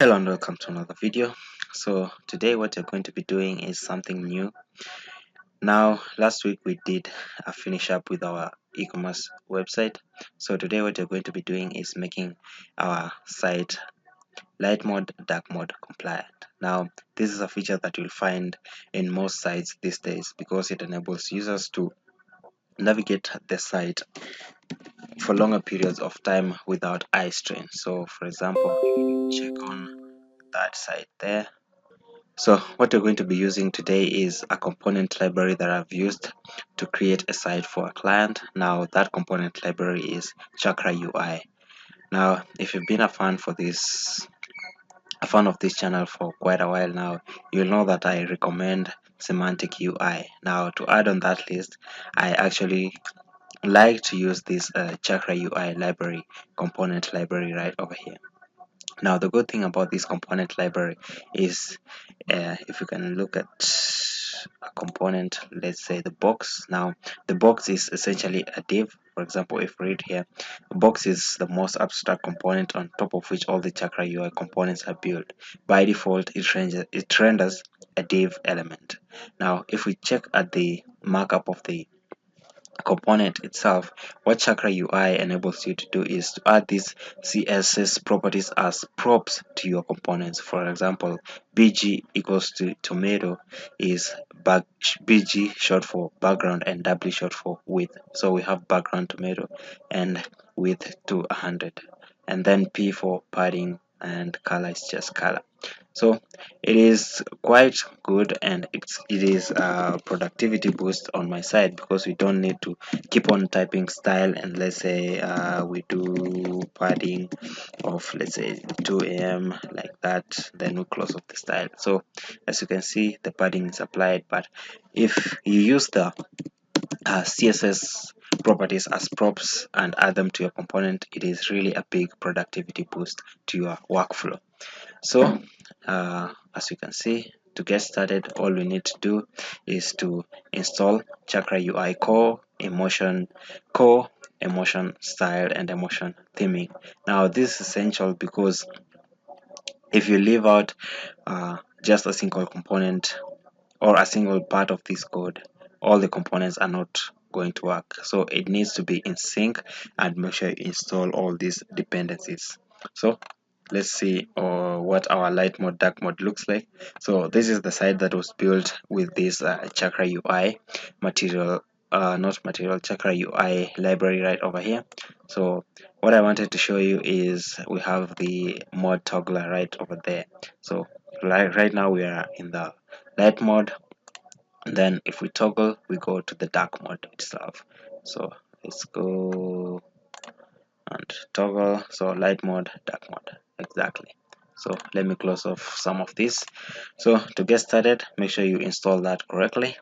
Hello and welcome to another video. So today what we're going to be doing is something new. Now last week we did a finish up with our e-commerce website. So today what we're going to be doing is making our site light mode, dark mode compliant. Now this is a feature that you'll find in most sites these days because it enables users to navigate the site for longer periods of time without eye strain. So for example, check on that site there. So what we're going to be using today is a component library that I've used to create a site for a client. Now that component library is Chakra UI. Now if you've been a fan of this channel for quite a while now, you'll know that I recommend semantic UI. Now to add on that list, I actually like to use this Chakra UI library, component library right over here. Now the good thing about this component library is if you can look at a component, let's say the box. Now the box is essentially a div. For example, if we read here, a box is the most abstract component on top of which all the Chakra UI components are built. By default, it renders a div element. Now if we check at the markup of the component itself, what Chakra UI enables you to do is to add these CSS properties as props to your components. For example, BG equals to tomato is BG short for background and W short for width. So we have background tomato and width to 100, and then P for padding and color is just color. So it is quite good, and it is a productivity boost on my side because we don't need to keep on typing style, and let's say we do padding of, let's say, 2 a.m. like that, then we close off the style. So as you can see, the padding is applied, but if you use the CSS properties as props and add them to your component, it is really a big productivity boost to your workflow. So as you can see, to get started, all we need to do is to install Chakra UI core, emotion style, and emotion theming. Now this is essential because if you leave out just a single component or a single part of this code, all the components are not going to work. So it needs to be in sync, and make sure you install all these dependencies. So let's see what our light mode dark mode looks like. So this is the site that was built with this Chakra UI material, not material, Chakra UI library right over here. So what I wanted to show you is we have the mode toggler right over there. So right now we are in the light mode, and then if we toggle, we go to the dark mode itself. So let's go and toggle. So light mode, dark mode, exactly. So let me close off some of this. So to get started, make sure you install that correctly.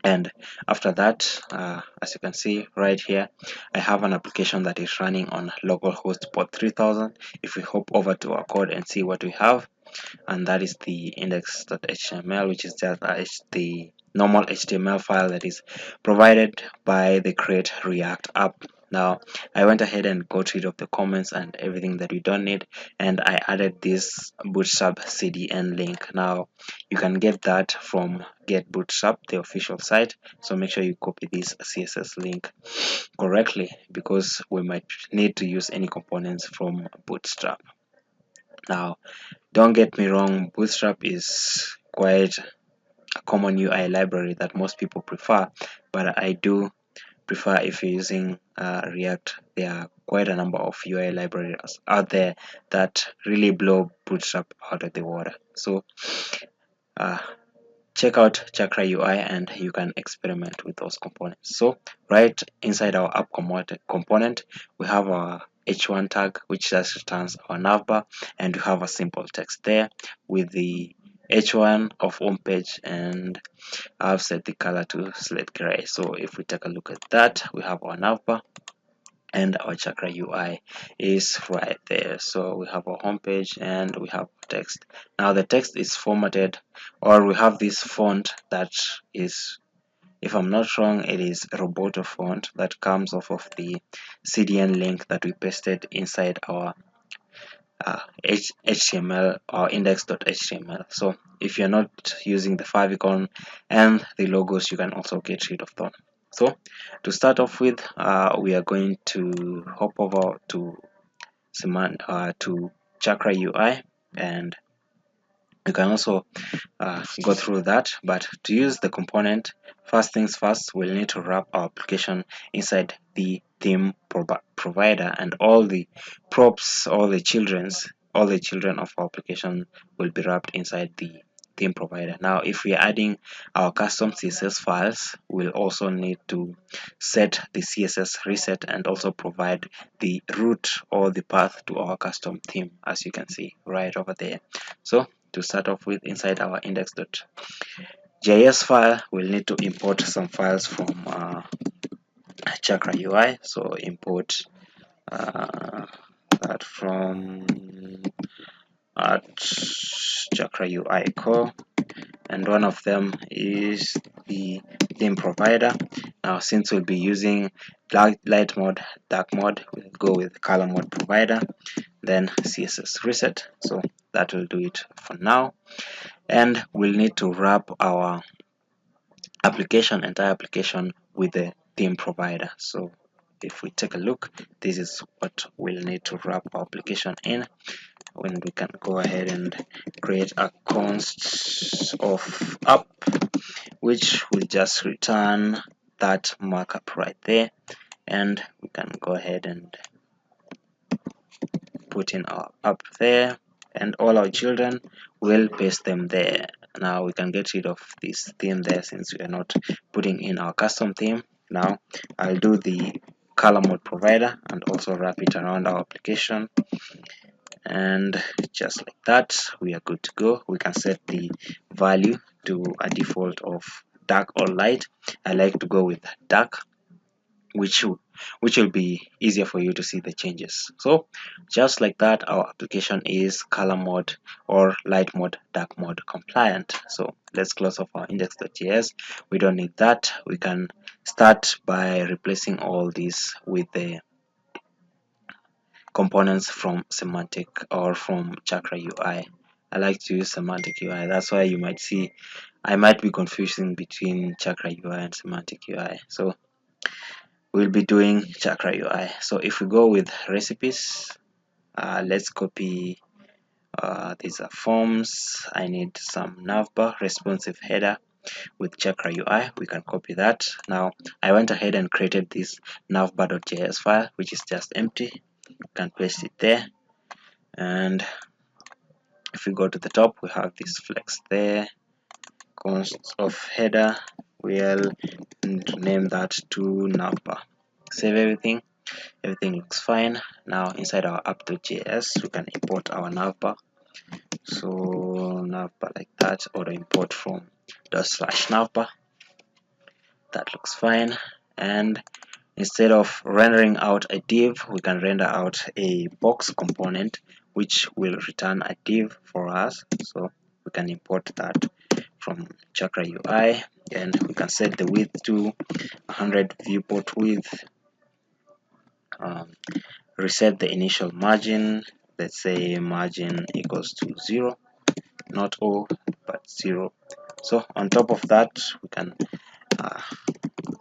And after that, as you can see right here, I have an application that is running on localhost port 3000. If we hop over to our code and see what we have, and that is the index.html, which is just the normal HTML file that is provided by the Create React app. Now I went ahead and got rid of the comments and everything that we don't need, and I added this bootstrap CDN link. Now you can get that from Get Bootstrap, the official site, so make sure you copy this CSS link correctly because we might need to use any components from Bootstrap. Now don't get me wrong, Bootstrap is quite a common UI library that most people prefer, but I do prefer, if you're using React, there are quite a number of UI libraries out there that really blow Bootstrap out of the water. So uh, check out Chakra UI and you can experiment with those components. So right inside our app component, we have our h1 tag, which just returns our navbar, and we have a simple text there with the h1 of home page, and I've set the color to slate gray. So if we take a look at that, we have our navbar and our Chakra UI is right there. So we have our home page and we have text. Now the text is formatted, or we have this font that is, if I'm not wrong, it is Roboto font that comes off of the CDN link that we pasted inside our HTML or index.html. So if you're not using the favicon and the logos, you can also get rid of them. So to start off with, we are going to hop over to Chakra UI, and you can also go through that. But to use the component, first things first, we'll need to wrap our application inside the theme provider, and all the props, all the children of our application will be wrapped inside the theme provider. Now if we are adding our custom CSS files, we'll also need to set the CSS reset and also provide the route or the path to our custom theme, as you can see right over there. So to start off with, inside our index.js file, we'll need to import some files from Chakra UI. So import that from Chakra UI core, and one of them is the theme provider. Now since we'll be using light mode, dark mode, we'll go with color mode provider, then CSS reset. So that will do it for now, and we'll need to wrap our entire application with the theme provider. So if we take a look, this is what we'll need to wrap our application in. When we can go ahead and create a const of app, which will just return that markup right there, and we can go ahead and put in our app there, and all our children will paste them there. Now we can get rid of this theme there since we are not putting in our custom theme. Now I'll do the color mode provider and also wrap it around our application, and just like that we are good to go. We can set the value to a default of dark or light. I like to go with dark, which will be easier for you to see the changes. So just like that, our application is color mode or light mode, dark mode compliant. So let's close off our index.js. We don't need that. We can start by replacing all this with the components from semantic or from Chakra UI. I like to use semantic UI. That's why you might see I might be confusing between Chakra UI and semantic UI. So we'll be doing Chakra UI. So if we go with recipes, let's copy these are forms. I need some navbar responsive header with Chakra UI. We can copy that. Now I went ahead and created this navbar.js file, which is just empty. You can paste it there, and if we go to the top, we have this flex there, const of header. We'll name that to navbar. Save everything. Everything looks fine. Now inside our app.js, we can import our navbar. So navbar like that, or import from /navbar. That looks fine. And instead of rendering out a div, we can render out a box component which will return a div for us. So we can import that from Chakra UI, and we can set the width to 100 viewport width. Reset the initial margin. Let's say margin equals to 0, not O but 0. So on top of that, we can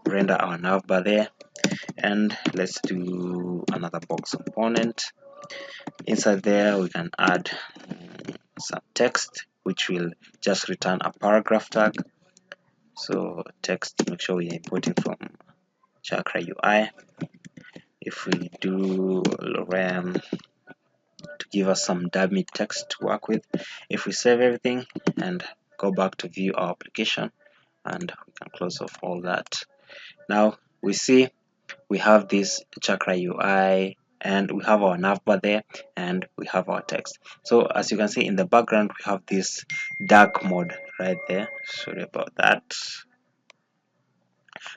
render our navbar there, and let's do another box component. Inside there we can add some text which will just return a paragraph tag. So text, make sure we are importing from Chakra UI. If we do lorem to give us some dummy text to work with, if we save everything and go back to view our application, and we can close off all that. Now we see we have this Chakra UI, and we have our navbar there, and we have our text. So as you can see in the background, we have this dark mode right there. Sorry about that.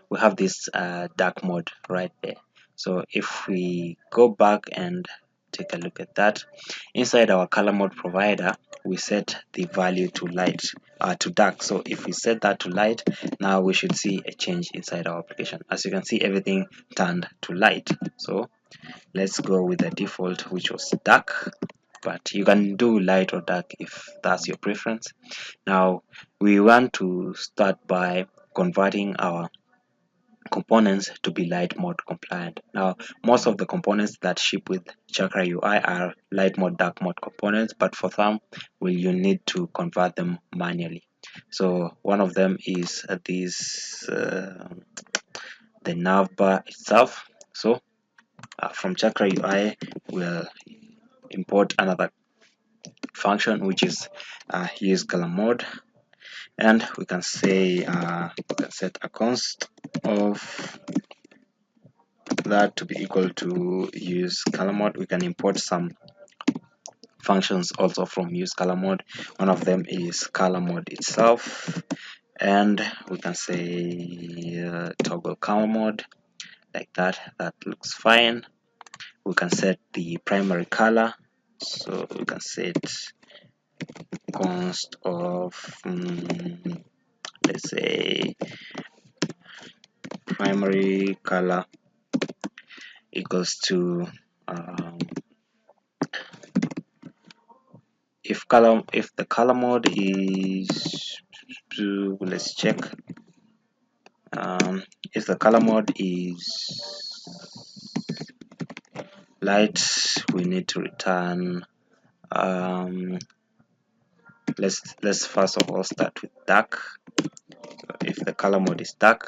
We have this dark mode right there. So if we go back and take a look at that, inside our color mode provider, we set the value to light, to dark. So if we set that to light, now we should see a change inside our application. As you can see, everything turned to light. So let's go with the default, which was dark. but you can do light or dark if that's your preference. Now we want to start by converting our components to be light mode compliant. Now most of the components that ship with Chakra UI are light mode dark mode components, but for some you need to convert them manually. So one of them is the navbar itself. So from Chakra UI we'll import another function which is use color mode, and we can say we can set a const of that to be equal to use color mode. We can import some functions also from use color mode. One of them is color mode itself, and we can say toggle color mode like that. That looks fine. We can set the primary color, so we can set const of let's say primary color equals to if the color mode is, let's check, if the color mode is light, we need to return let's first of all start with dark. So if the color mode is dark,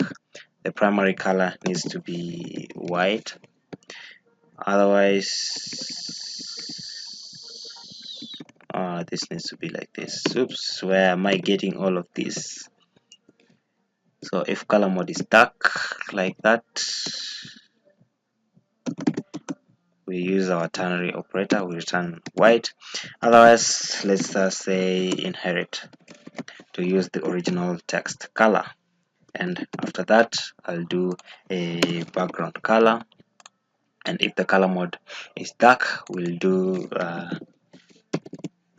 the primary color needs to be white, otherwise this needs to be like this. Oops, where am I getting all of this? So if color mode is dark like that, we use our ternary operator, we return white. Otherwise, let's just say inherit to use the original text color, and after that I'll do a background color, and if the color mode is dark, we'll do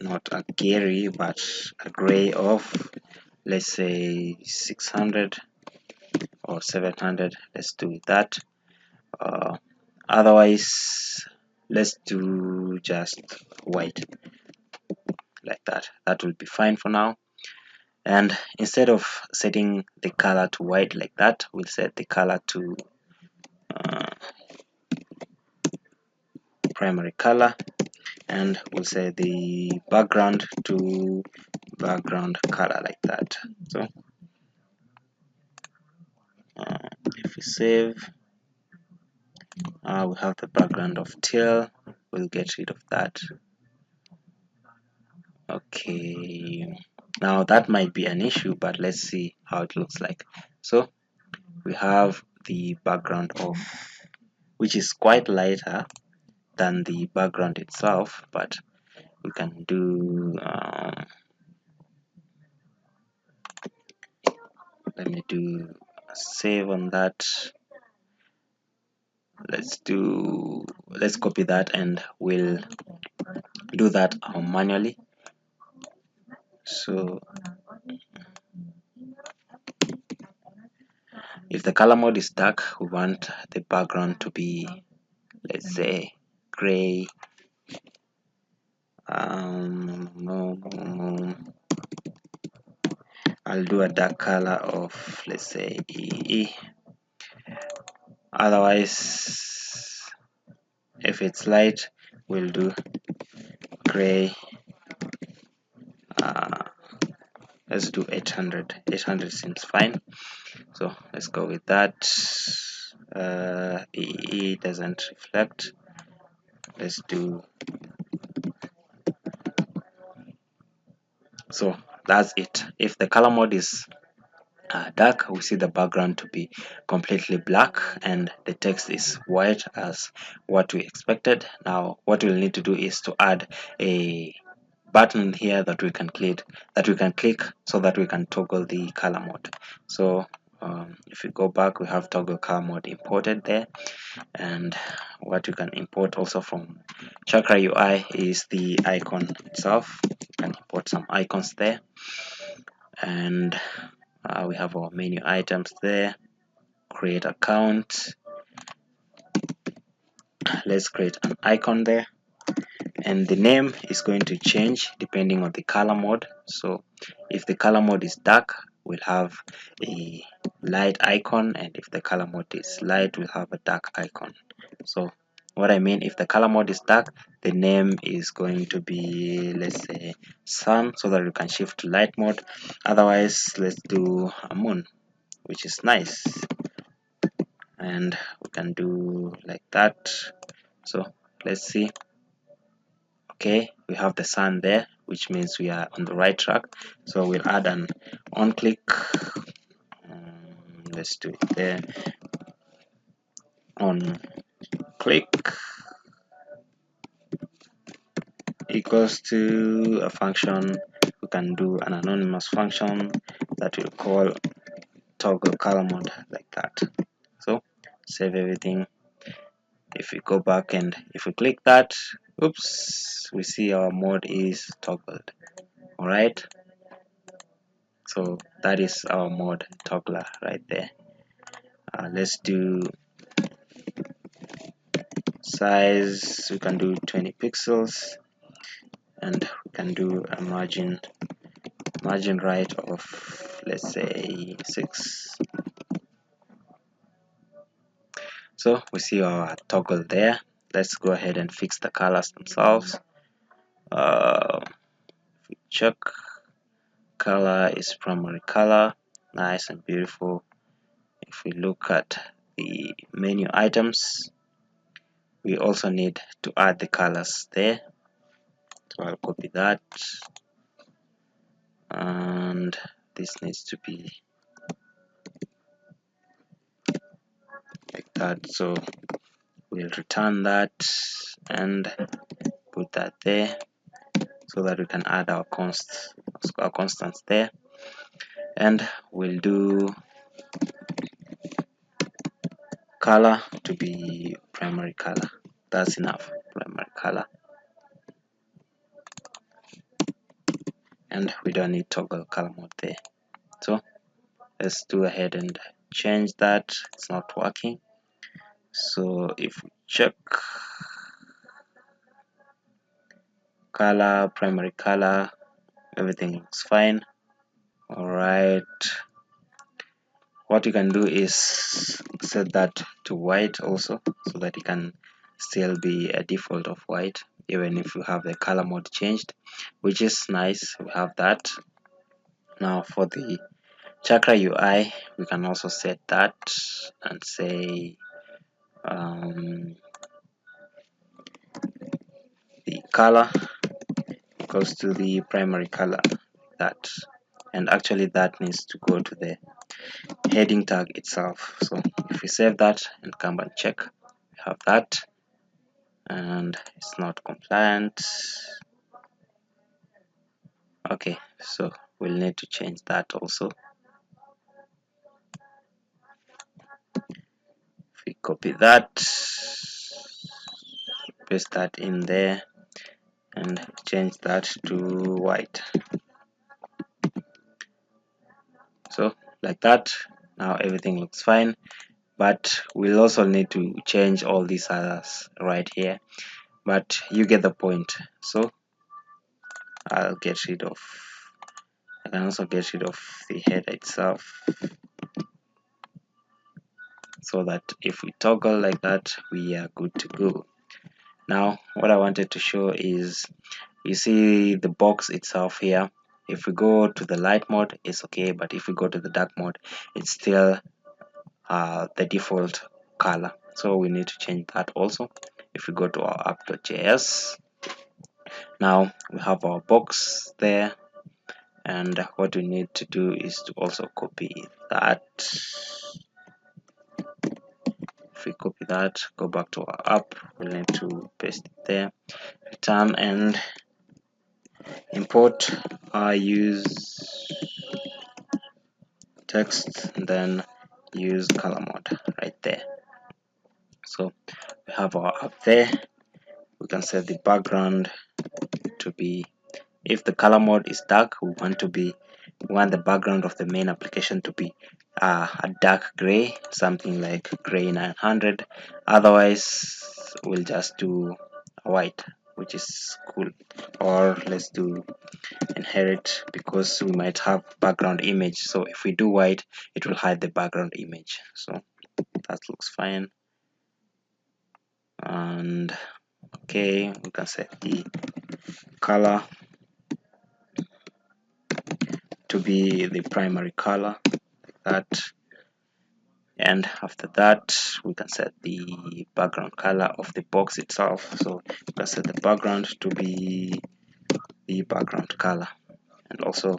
not a gray but a gray of, let's say 600 or 700. Let's do that. Otherwise, let's do just white like that. That will be fine for now. And instead of setting the color to white like that, we'll set the color to primary color, and we'll set the background to background color like that. So if we save, we have the background of teal. We'll get rid of that. Okay, now that might be an issue, but let's see how it looks like. So we have the background of, which is quite lighter than the background itself, but we can do let me do a save on that. Let's copy that, and we'll do that manually. So if the color mode is dark, we want the background to be, let's say, gray. I'll do a dark color of, let's say, EE. Otherwise, if it's light, we'll do gray. Let's do 800. 800 seems fine, so let's go with that. EE doesn't reflect. Let's do, so that's it. If the color mode is dark, we see the background to be completely black and the text is white as what we expected. Now what we'll need to do is to add a button here that we can click so that we can toggle the color mode. So if we go back, we have toggle color mode imported there, and what you can import also from Chakra UI is the icon itself. You can import some icons there, and we have our menu items there. Create account. Let's create an icon there, and the name is going to change depending on the color mode. So if the color mode is dark, we'll have a light icon, and if the color mode is light, we'll have a dark icon. So what I mean, if the color mode is dark, the name is going to be, let's say, sun, so that we can shift to light mode. Otherwise, let's do a moon, which is nice, and we can do like that. So let's see. Okay, we have the sun there, which means we are on the right track. So we'll add an on click. Let's do it there. On click equals to a function. We can do an anonymous function that we'll call toggle color mode, like that. So save everything. If we go back and if we click that, oops, we see our mode is toggled. All right, so that is our mode toggler right there. Let's do size. We can do 20 pixels, and we can do a margin right of, let's say, 6. So we see our toggle there. Let's go ahead and fix the colors themselves. Check color is primary color, nice and beautiful. If we look at the menu items, we also need to add the colors there. So I'll copy that, and this needs to be like that. So we'll return that and put that there, so that we can add our constants there, and we'll do color to be primary color. That's enough, primary color, and we don't need toggle color mode there. So let's do ahead and change that. It's not working. So if we check color, primary color, everything looks fine. All right, what you can do is set that to white also, so that it can still be a default of white even if you have the color mode changed, which is nice. We have that. Now for the Chakra UI, we can also set that and say the color equals to the primary color, that, and actually that needs to go to the heading tag itself. So if we save that and come and check, we have that, and it's not compliant. Okay, so we'll need to change that also. If we copy that, paste that in there, and change that to white. So like that, now everything looks fine, but we'll also need to change all these others right here, but you get the point. So I can also get rid of the header itself, so that if we toggle like that, we are good to go. Now what I wanted to show is, you see the box itself here. If we go to the light mode, it's okay, but if we go to the dark mode, it's still the default color. So we need to change that also. If we go to our app.js, now we have our box there, and what we need to do is to also copy that. If we copy that, go back to our app, we'll need to paste it there, return, and import use text, and then use color mode right there. So we have our app there. We can set the background to be, if the color mode is dark, we want the background of the main application to be a dark gray, something like gray 900. Otherwise we'll just do white, which is cool. Or let's do inherit, because we might have background image, so if we do white it will hide the background image. So that looks fine. And okay, we can set the color to be the primary color, like that. And after that we can set the background color of the box itself. So we can set the background to be the background color, and also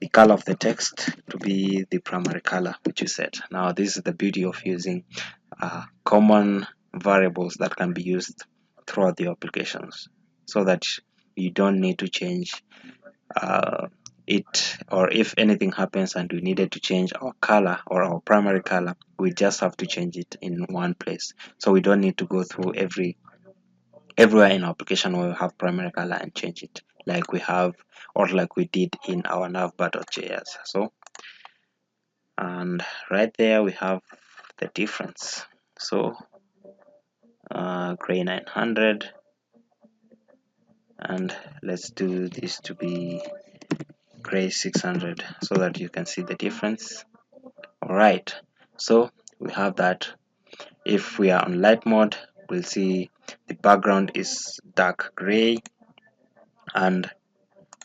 the color of the text to be the primary color which you set. Now this is the beauty of using common variables that can be used throughout the applications, so that you don't need to change it, or if anything happens and we needed to change our color or our primary color, we just have to change it in one place. So we don't need to go through everywhere in our application where we have primary color and change it like we have, or like we did in our navbar.js. So, and right there we have the difference. So gray 900, and let's do this to be gray 600 so that you can see the difference. Alright, so we have that. If we are on light mode, we'll see the background is dark gray and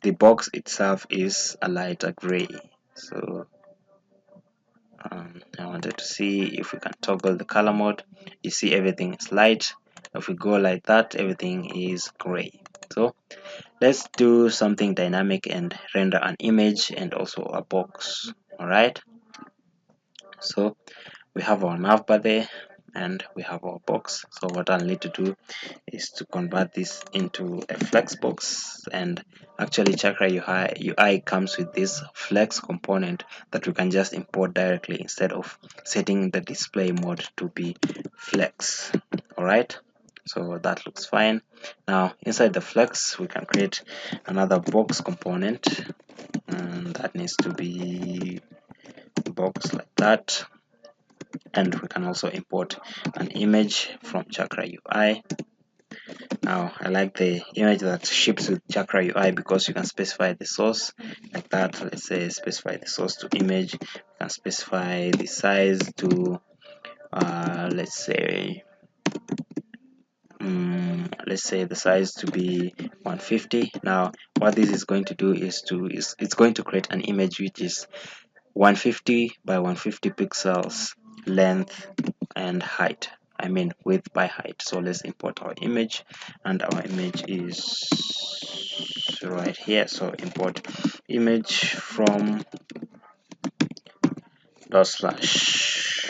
the box itself is a lighter gray. So I wanted to see if we can toggle the color mode. You see everything is light. If we go like that, everything is gray. So let's do something dynamic and render an image and also a box. Alright, so we have our navbar there and we have our box. So what I'll need to do is to convert this into a flex box, and actually Chakra UI comes with this flex component that we can just import directly instead of setting the display mode to be flex. Alright, so that looks fine. Now inside the flex we can create another box component, and that needs to be box like that. And we can also import an image from Chakra UI. Now I like the image that ships with Chakra UI because you can specify the source like that. Let's say specify the source to image. You can specify the size to let's say the size to be 150. Now what this is going to do is it's going to create an image which is 150 by 150 pixels length and height. I mean width by height. So let's import our image, and our image is right here. So import image from dot slash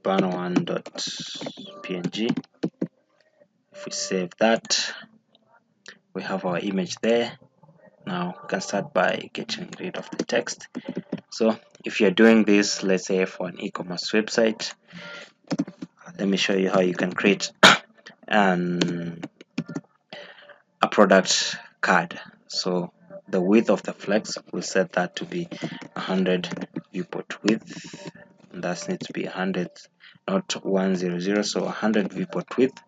banner1.png. If we save that, we have our image there. Now we can start by getting rid of the text. So if you're doing this, let's say for an e-commerce website, let me show you how you can create a product card. So the width of the flex, we'll set that to be 100 viewport width, and that needs to be 100, not 100, so 100 viewport width.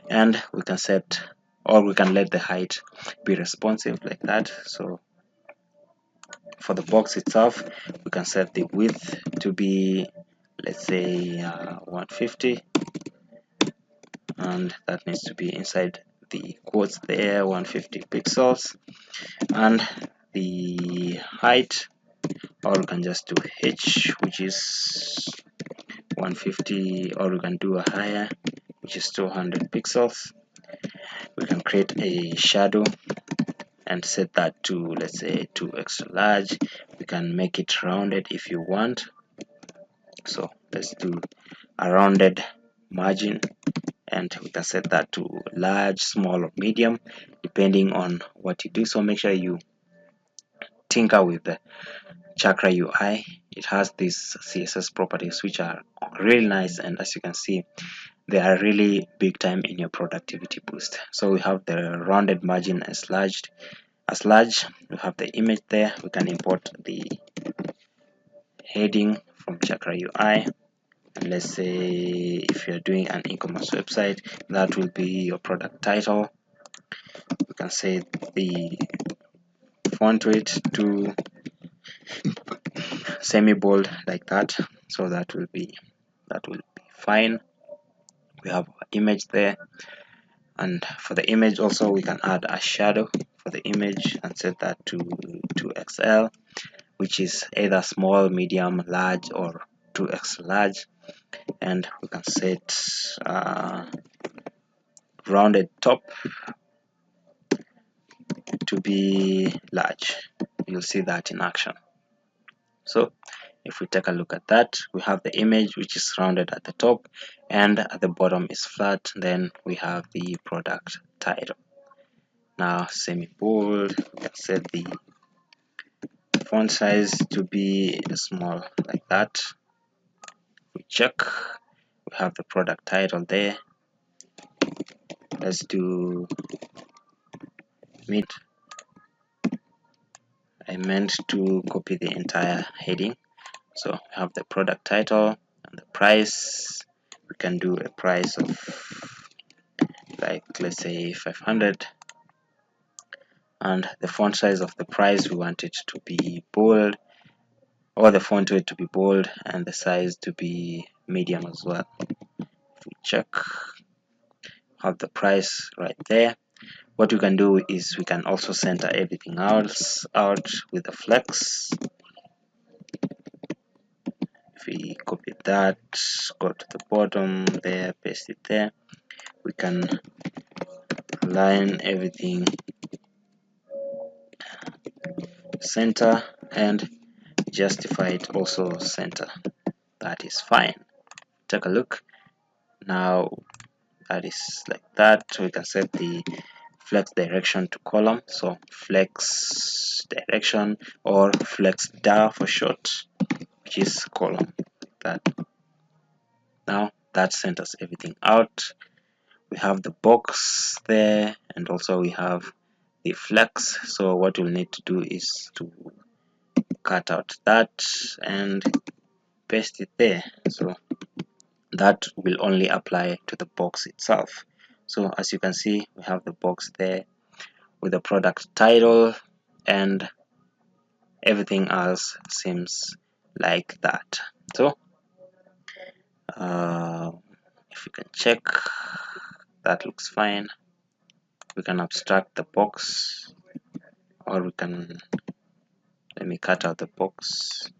And we can set, or we can let the height be responsive like that. So for the box itself, we can set the width to be, let's say 150, and that needs to be inside the quotes there, 150 pixels. And the height, or we can just do h, which is 150, or we can do a higher, which is 200 pixels. We can create a shadow and set that to, let's say, 2 extra large. We can make it rounded if you want. So let's do a rounded margin, and we can set that to large, small, or medium depending on what you do. So make sure you tinker with the Chakra UI. It has these CSS properties which are really nice, and as you can see, they are really big time in your productivity boost. So we have the rounded margin as large. We have the image there. We can import the heading from Chakra UI. And let's say if you're doing an e-commerce website, that will be your product title. You can set the font weight to semi-bold like that, so that will be fine. We have our image there, and for the image also we can add a shadow for the image and set that to 2XL, which is either small, medium, large, or 2x large. And we can set rounded top to be large. You'll see that in action. So if we take a look at that, we have the image which is rounded at the top and at the bottom is flat. Then we have the product title. Now semi-bold, we can set the font size to be small like that. We check, we have the product title there. Let's do mid. I meant to copy the entire heading. So we have the product title and the price. We can do a price of, like, let's say 500, and the font size of the price we want it to be bold, or the font weight to be bold, and the size to be medium as well. If we check, have the price right there. What we can do is we can also center everything else out with the flex. If we copy that, go to the bottom there, paste it there, we can align everything center and justify it also center. That is fine. Take a look. Now that is like that. We can set the flex direction to column, so flex direction, or flex dar for short, which is column. That now that centers everything out. We have the box there, and also we have the flex. So what we'll need to do is to cut out that and paste it there, so that will only apply to the box itself. So as you can see, we have the box there with the product title, and everything else seems like that. So if you can check, that looks fine. We can abstract the box, or we can, let me cut out the box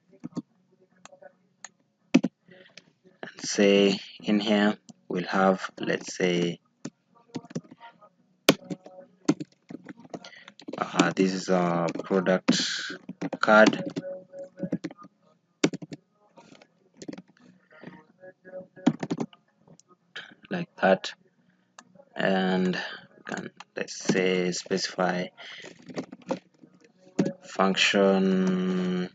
and say in here we'll have, let's say, this is a product card, like that. And we can, let's say, specify function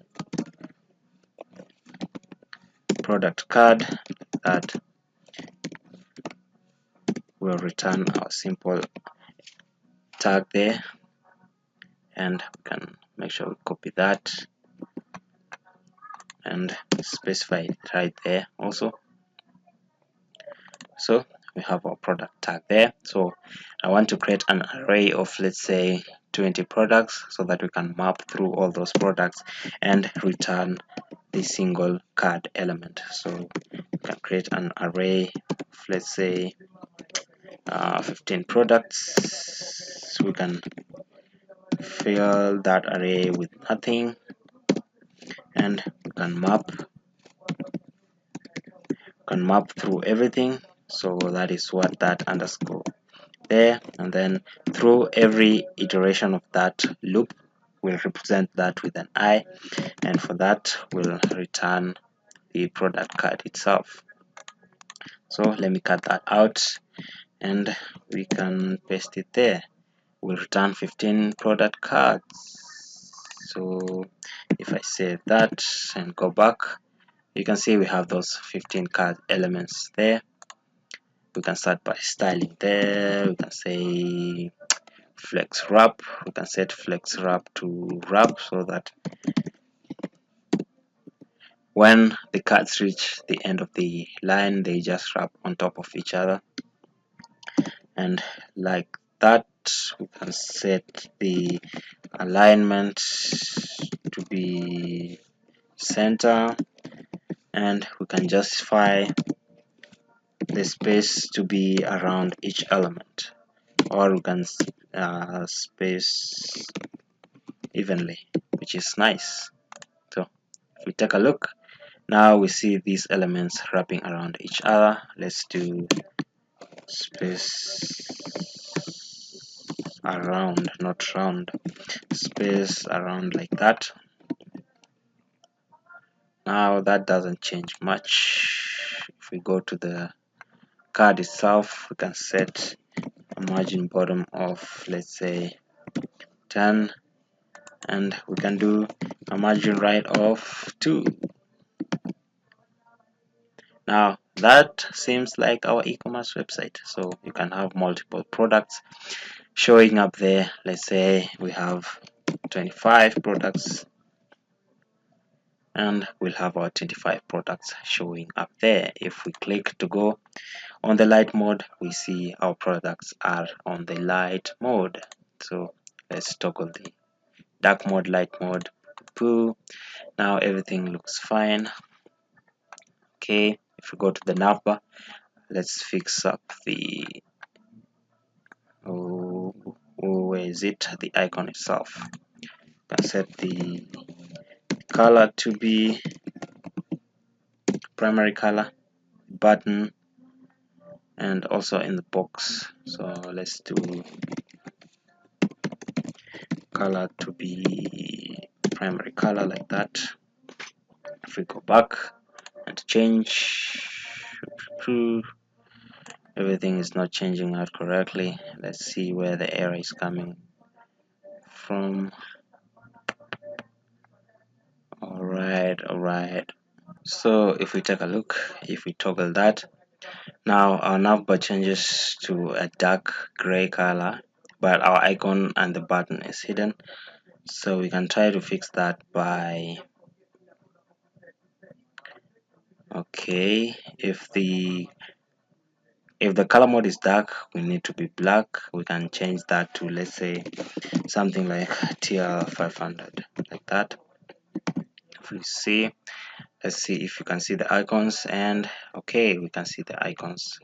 product card that will return our simple tag there, and we can make sure we copy that and specify it right there also. So we have our product tag there. So I want to create an array of, let's say, 20 products, so that we can map through all those products and return the single card element. So we can create an array of, let's say, 15 products. So we can fill that array with nothing, and we can map through everything. So that is what that underscore there, and then through every iteration of that loop we'll represent that with an I, and for that we'll return the product card itself. So let me cut that out and we can paste it there. We'll return 15 product cards. So if I save that and go back, you can see we have those 15 card elements there. We can start by styling there. We can say flex wrap. We can set flex wrap to wrap, so that when the cards reach the end of the line, they just wrap on top of each other, and like that. We can set the alignment to be center, and we can justify the space to be around each element, or we can space evenly, which is nice. So if we take a look, now we see these elements wrapping around each other. Let's do space around, not round, space around, like that. Now that doesn't change much. If we go to the card itself, we can set a margin bottom of, let's say, 10, and we can do a margin right of 2. Now that seems like our e-commerce website, so you can have multiple products showing up there. Let's say we have 25 products, and we'll have our 25 products showing up there. If we click to go on the light mode, we see our products are on the light mode. So let's toggle the dark mode, light mode. Poo. Now everything looks fine. Okay, if we go to the navbar, let's fix up the where is it, the icon itself. Can set the color to be primary color, button, and also in the box. So let's do color to be primary color, like that. If we go back and change, everything is not changing out correctly. Let's see where the error is coming from. Alright. So if we take a look, if we toggle that, now our navbar changes to a dark gray color, but our icon and the button is hidden. So we can try to fix that by, okay, if the color mode is dark, we need to be black. We can change that to, let's say, something like TL500, like that. If we see, let's see if you can see the icons, and okay, we can see the icons,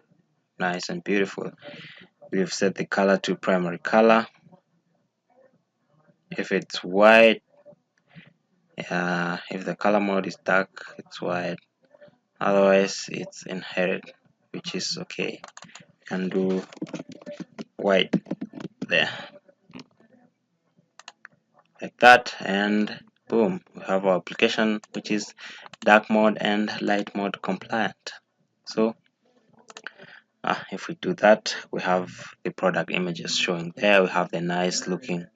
nice and beautiful. We've set the color to primary color. If it's white, if the color mode is dark, it's white, otherwise it's inherit, which is okay. We can do white there, like that, and boom, we have our application which is dark mode and light mode compliant. So if we do that, we have the product images showing there. We have the nice looking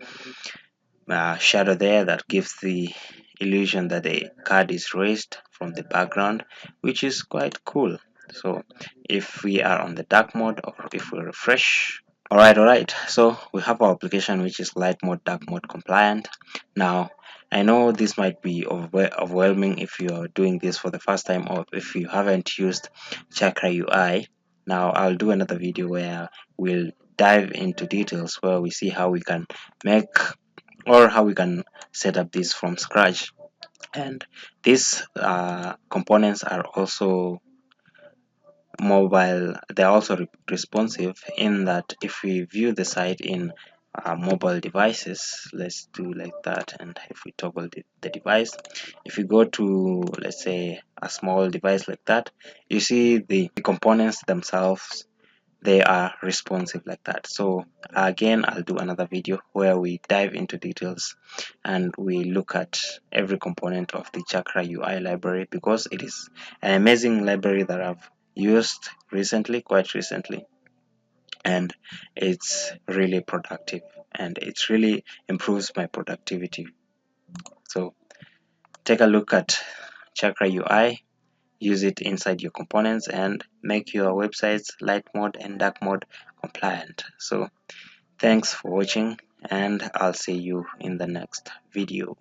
shadow there that gives the illusion that the card is raised from the background, which is quite cool. So if we are on the dark mode, or if we refresh, alright, so we have our application which is light mode, dark mode compliant. Now I know this might be overwhelming if you're doing this for the first time, or if you haven't used Chakra UI. Now I'll do another video where we'll dive into details, where we see how we can make, or how we can set up this from scratch. And these components are also mobile, they're also responsive, in that if we view the site in mobile devices, let's do like that, and if we toggle the device, if you go to, let's say, a small device like that, you see the components themselves, they are responsive like that. So again, I'll do another video where we dive into details and we look at every component of the Chakra UI library, because it is an amazing library that I've used recently, quite recently, and it's really productive, and it really improves my productivity. So take a look at Chakra UI, use it inside your components, and make your websites light mode and dark mode compliant. So thanks for watching, and I'll see you in the next video.